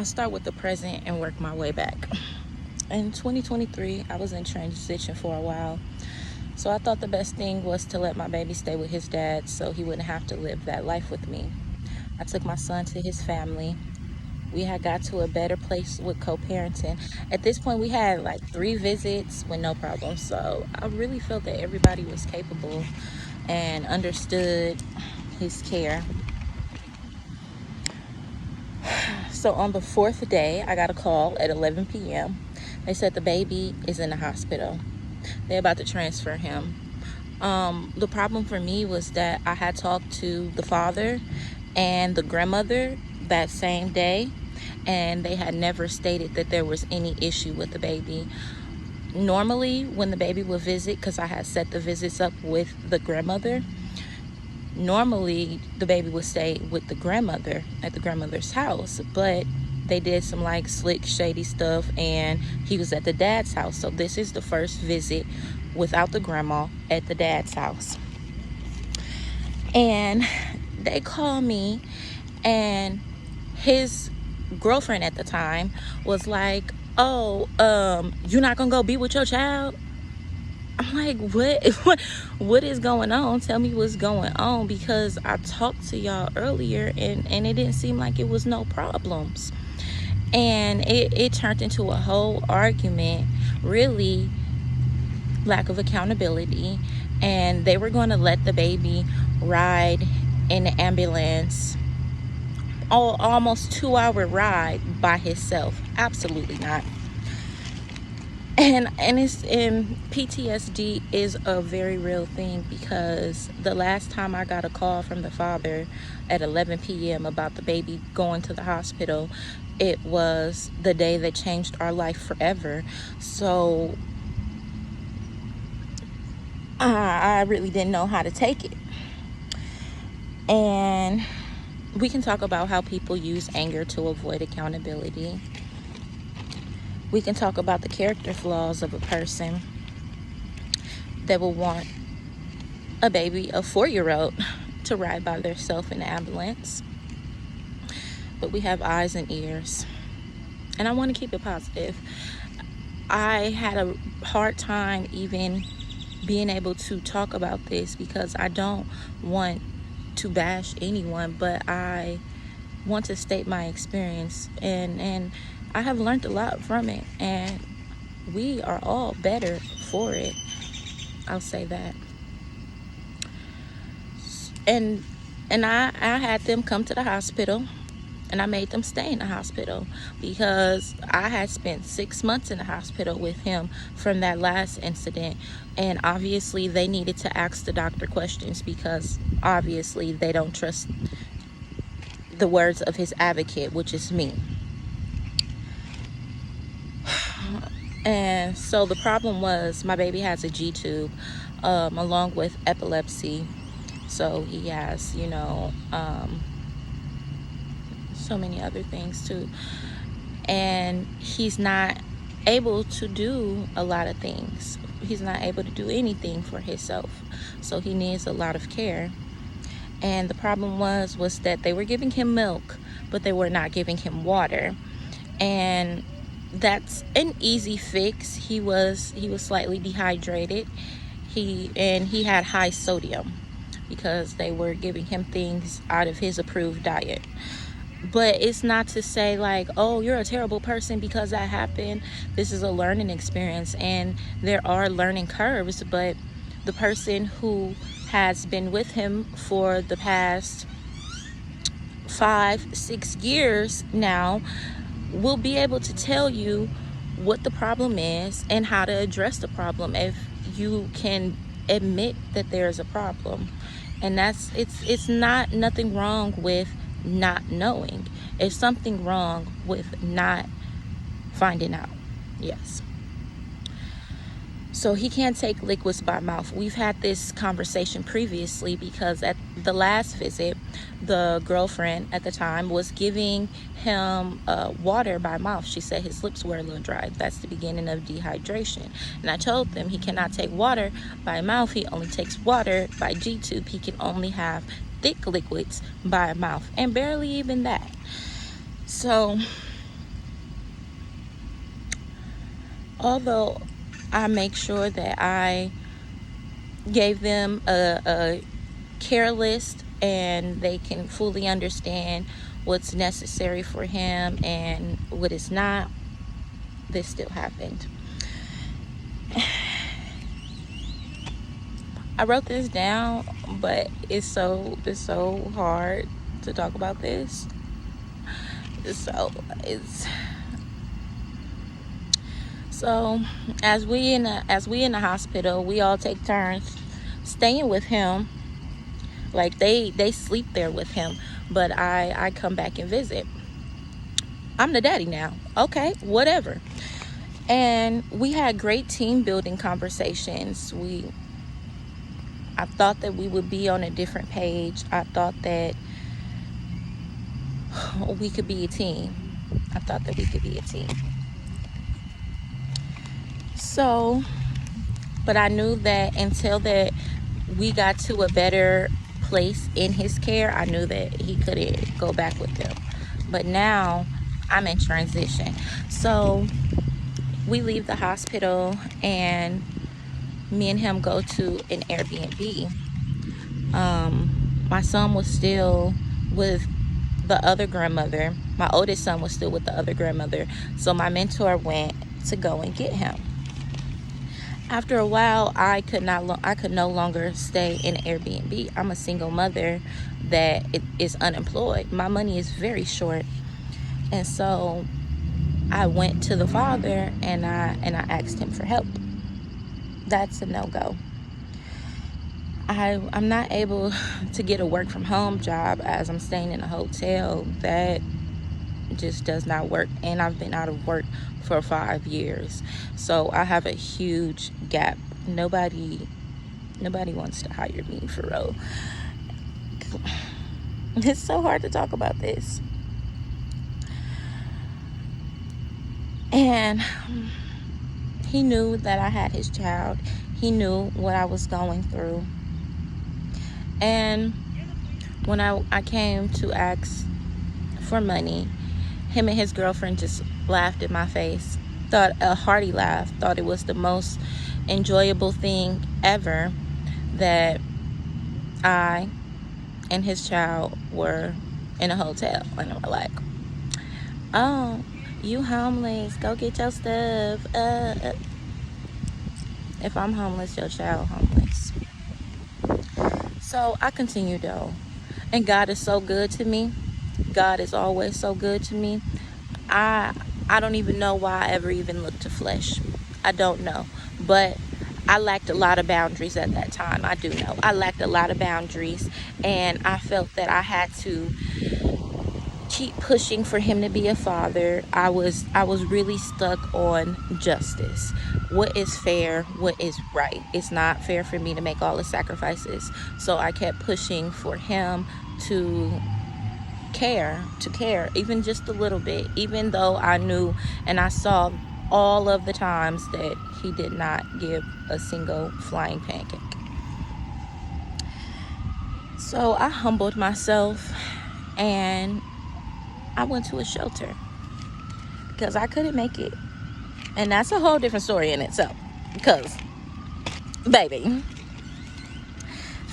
I'll start with the present and work my way back. In 2023, I was in transition for a while. So I thought the best thing was to let my baby stay with his dad so he wouldn't have to live that life with me. I took my son to his family. We had got to a better place with co-parenting. At this point, we had like 3 visits with no problem. So I really felt that everybody was capable and understood his care. So on the 4th day, I got a call at 11 p.m. They said the baby is in the hospital. They're about to transfer him. The problem for me was that I had talked to the father and the grandmother that same day, and they had never stated that there was any issue with the baby. Normally, when the baby would visit, because I had set the visits up with the grandmother, normally the baby would stay with the grandmother at the grandmother's house, but they did some like slick shady stuff and he was at the dad's house. So this is the first visit without the grandma at the dad's house. And they called me, and his girlfriend at the time was like, oh, you're not gonna go be with your child? I'm like, what is going on? Tell me what's going on, because I talked to y'all earlier and it didn't seem like it was no problems. And it turned into a whole argument, really lack of accountability. And they were going to let the baby ride in the ambulance, almost 2-hour ride by himself. Absolutely not. And PTSD is a very real thing, because the last time I got a call from the father at 11 p.m. about the baby going to the hospital, it was the day that changed our life forever. So I really didn't know how to take it. And we can talk about how people use anger to avoid accountability. We can talk about the character flaws of a person that will want a baby, a 4-year-old, to ride by themselves in the ambulance. But we have eyes and ears. And I want to keep it positive. I had a hard time even being able to talk about this, because I don't want to bash anyone, but I want to state my experience, and I have learned a lot from it, and we are all better for it. I'll say that. And I had them come to the hospital, and I made them stay in the hospital, because I had spent 6 months in the hospital with him from that last incident. And obviously they needed to ask the doctor questions, because obviously they don't trust the words of his advocate, which is me. And so the problem was, my baby has a G-tube, along with epilepsy. So he has, so many other things too. And he's not able to do a lot of things. He's not able to do anything for himself. So he needs a lot of care. And the problem was that they were giving him milk, but they were not giving him water. And that's an easy fix. He was slightly dehydrated. He had high sodium, because they were giving him things out of his approved diet. But it's not to say like, oh, you're a terrible person because that happened. This is a learning experience, and there are learning curves. But the person who has been with him for the past 5-6 years now will be able to tell you what the problem is and how to address the problem, if you can admit that there is a problem. And it's not nothing wrong with not knowing. It's something wrong with not finding out. Yes. So he can't take liquids by mouth. We've had this conversation previously, because at the last visit, the girlfriend at the time was giving him water by mouth. She said his lips were a little dry. That's the beginning of dehydration. And I told them he cannot take water by mouth. He only takes water by G-tube. He can only have thick liquids by mouth, and barely even that. So although I make sure that I gave them a care list and they can fully understand what's necessary for him and what is not, this still happened. I wrote this down, but it's so hard to talk about this. So as we in the hospital, we all take turns staying with him. Like they sleep there with him, but I come back and visit. I'm the daddy now. Okay, whatever. And we had great team building conversations. I thought that we would be on a different page. I thought that we could be a team. I thought that we could be a team. So, but I knew that until that we got to a better place in his care, I knew that he couldn't go back with them. But now I'm in transition. So we leave the hospital and me and him go to an Airbnb. My son was still with the other grandmother. My oldest son was still with the other grandmother. So my mentor went to go and get him. After a while, I could no longer stay in Airbnb. I'm a single mother that is unemployed. My money is very short. And so I went to the father and I asked him for help. That's a no-go. I'm not able to get a work from home job as I'm staying in a hotel. That just does not work, and I've been out of work for 5 years, so I have a huge gap. Nobody wants to hire me, for real. It's so hard to talk about this. And he knew that I had his child. He knew what I was going through. And when I came to ask for money, him and his girlfriend just laughed in my face. Thought a hearty laugh. Thought it was the most enjoyable thing ever that I and his child were in a hotel. And they were like, "Oh, you homeless? Go get your stuff." If I'm homeless, your child homeless. So I continue though. And God is so good to me. God is always so good to me. I don't even know why I ever even looked to flesh. I don't know. But I lacked a lot of boundaries at that time. I do know. I lacked a lot of boundaries, and I felt that I had to keep pushing for him to be a father. I was really stuck on justice. What is fair? What is right? It's not fair for me to make all the sacrifices. So I kept pushing for him to care, even just a little bit, even though I knew and I saw all of the times that he did not give a single flying pancake. So I humbled myself and I went to a shelter because I couldn't make it. And that's a whole different story in itself, because baby.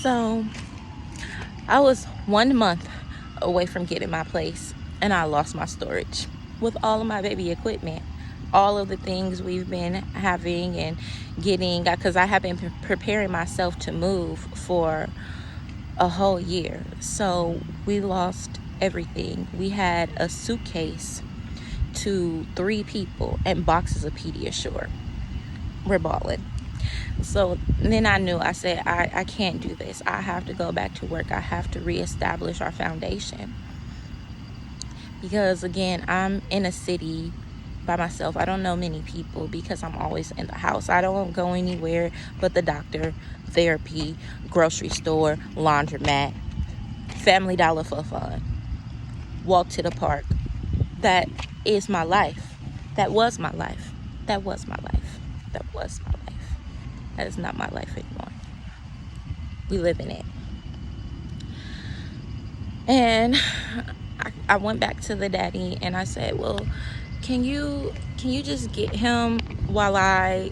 So I was 1 month away from getting my place, and I lost my storage with all of my baby equipment, all of the things we've been having and getting, because I have been preparing myself to move for a whole year. So we lost everything. We had a suitcase to 3 people and boxes of Pediasure. We're balling. So then I knew, I said, I can't do this. I have to go back to work. I have to reestablish our foundation. Because again, I'm in a city by myself. I don't know many people because I'm always in the house. I don't go anywhere but the doctor, therapy, grocery store, laundromat, Family Dollar for fun, walk to the park. That is my life. That was my life. That was my life. That was my life. That is not my life anymore. We live in it. And I went back to the daddy and I said, well, can you can you just get him while I,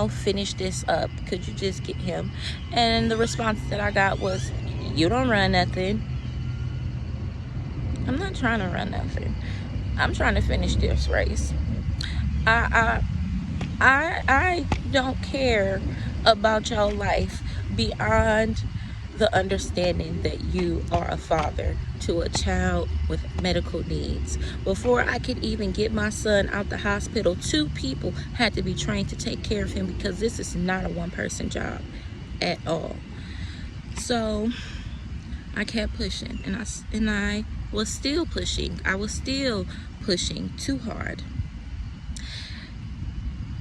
finish this up? Could you just get him? And the response that I got was, you don't run nothing. I'm not trying to run nothing. I'm trying to finish this race. I don't care about your life beyond the understanding that you are a father to a child with medical needs. Before I could even get my son out the hospital, 2 people had to be trained to take care of him, because this is not a one-person job at all. So I kept pushing, and I was still pushing. I was still pushing too hard.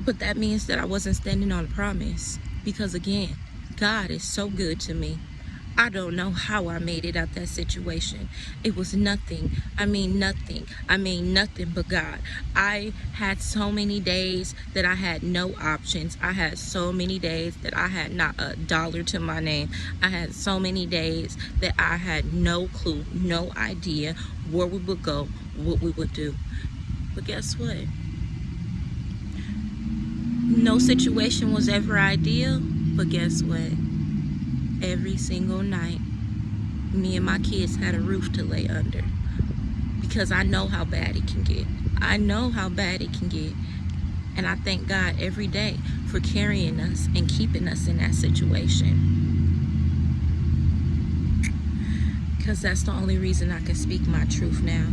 But that means that I wasn't standing on a promise, because again, God is so good to me. I don't know how I made it out that situation. It was nothing. Nothing but God. I had so many days that I had no options. I had so many days that I had not a dollar to my name. I had so many days that I had no clue, no idea where we would go, what we would do. But guess what? No situation was ever ideal, but guess what? Every single night, me and my kids had a roof to lay under, because I know how bad it can get. I know how bad it can get. And I thank God every day for carrying us and keeping us in that situation, because that's the only reason I can speak my truth now.